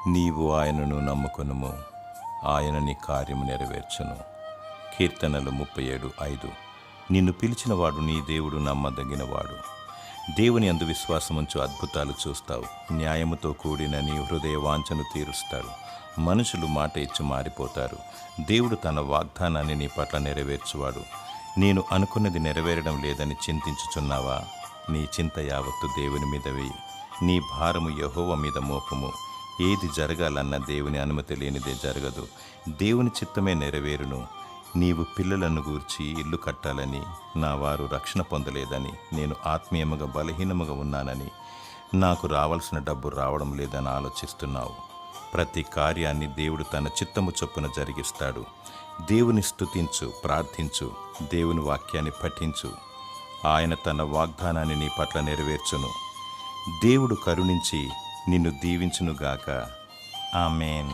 నీవు ఆయనను నమ్ముకొనుము, ఆయన నీ కార్యము నెరవేర్చును. కీర్తనలు 37:5. నిన్ను పిలిచినవాడు నీ దేవుడు నమ్మదగినవాడు. దేవుని అందు విశ్వాసముంచు అద్భుతాలు చూస్తావు. న్యాయముతో కూడిన నీ హృదయ వాంఛను తీరుస్తాడు. మనుషులు మాట ఇచ్చి మారిపోతారు. దేవుడు తన వాగ్దానాన్ని నీ పట్ల నెరవేర్చువాడు. నేను అనుకున్నది నెరవేరడం లేదని చింతించుచున్నావా? నీ చింత యావత్తు దేవుని మీద వేయి. నీ భారము యెహోవా మీద మోపము. ఏది జరగాలన్న దేవుని అనుమతి లేనిదే జరగదు. దేవుని చిత్తమే నెరవేరును. నీవు పిల్లలను గూర్చి ఇల్లు కట్టాలని, నా వారు రక్షణ పొందలేదని, నేను ఆత్మీయముగా బలహీనముగా ఉన్నానని, నాకు రావాల్సిన డబ్బు రావడం లేదని ఆలోచిస్తున్నావు. ప్రతి కార్యాన్ని దేవుడు తన చిత్తము చొప్పున జరిగిస్తాడు. దేవుని స్తుతించు, ప్రార్థించు, దేవుని వాక్యాన్ని పఠించు. ఆయన తన వాగ్దానాన్ని నీ పట్ల నెరవేర్చును. దేవుడు కరుణించి నిన్ను దీవించునుగాక. ఆమేన్.